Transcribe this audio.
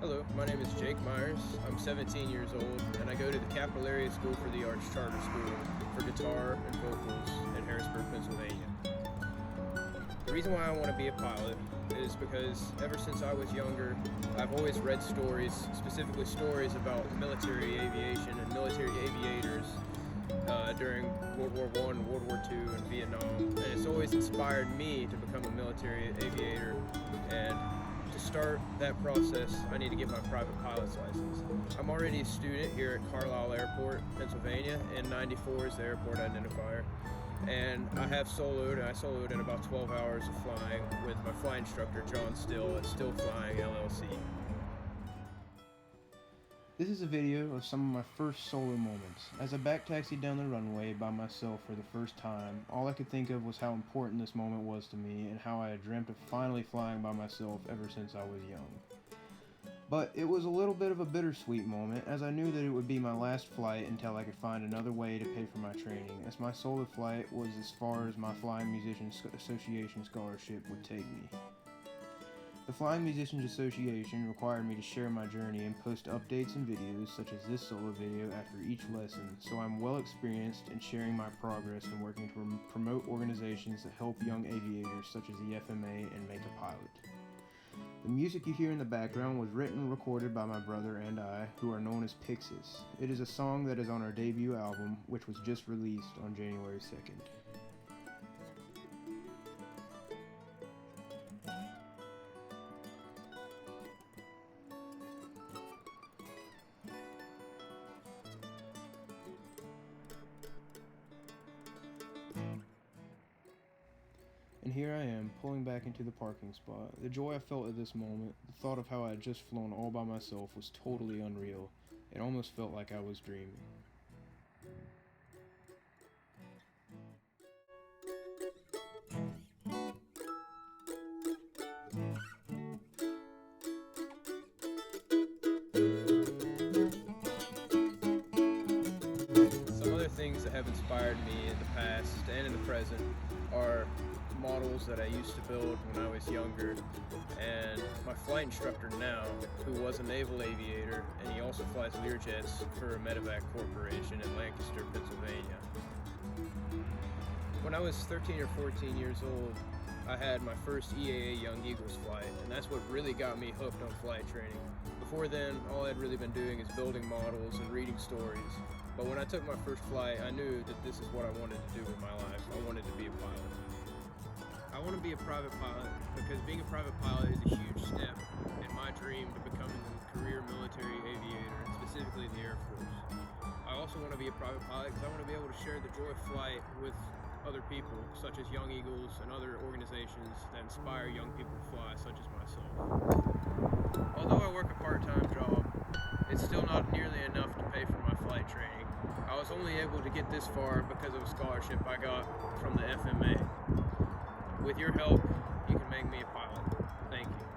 Hello, my name is Jake Myers. I'm 17 years old, and I go to the Capital Area School for the Arts Charter School for guitar and vocals in Harrisburg, Pennsylvania. The reason why I want to be a pilot is because ever since I was younger, I've always read stories, specifically stories about military aviation and military aviators during World War I, World War II, and Vietnam. And it's always inspired me to become a military aviator. And to start that process, I need to get my private pilot's license. I'm already a student here at Carlisle Airport, Pennsylvania, and 94 is the airport identifier. And I have soloed, and I soloed in about 12 hours of flying with my flight instructor, John Still, at Still Flying LLC. This is a video of some of my first solo moments. As I backtaxied down the runway by myself for the first time, all I could think of was how important this moment was to me and how I had dreamt of finally flying by myself ever since I was young. But it was a little bit of a bittersweet moment, as I knew that it would be my last flight until I could find another way to pay for my training, as my solo flight was as far as my Flying Musicians Association scholarship would take me. The Flying Musicians Association required me to share my journey and post updates and videos such as this solo video after each lesson, so I'm well experienced in sharing my progress and working to promote organizations that help young aviators such as the FMA and Make a Pilot. The music you hear in the background was written and recorded by my brother and I, who are known as Pixis. It is a song that is on our debut album, which was just released on January 2nd. And here I am, pulling back into the parking spot. The joy I felt at this moment, the thought of how I had just flown all by myself was totally unreal. It almost felt like I was dreaming. Some other things that have inspired me in the past and in the present are models that I used to build when I was younger, and my flight instructor now, who was a naval aviator, and he also flies Learjets for Medevac Corporation in Lancaster, Pennsylvania. When I was 13 or 14 years old, I had my first EAA Young Eagles flight, and that's what really got me hooked on flight training. Before then, all I'd really been doing is building models and reading stories. But when I took my first flight, I knew that this is what I wanted to do with my life. I wanted to be a pilot. I want to be a private pilot because being a private pilot is a huge step in my dream to becoming a career military aviator, and specifically the Air Force. I also want to be a private pilot because I want to be able to share the joy of flight with other people, such as Young Eagles and other organizations that inspire young people to fly, such as myself. Although I work a part-time job, it's still not nearly enough to pay for my flight training. I was only able to get this far because of a scholarship I got from the FMA. With your help, you can make me a pilot. Thank you.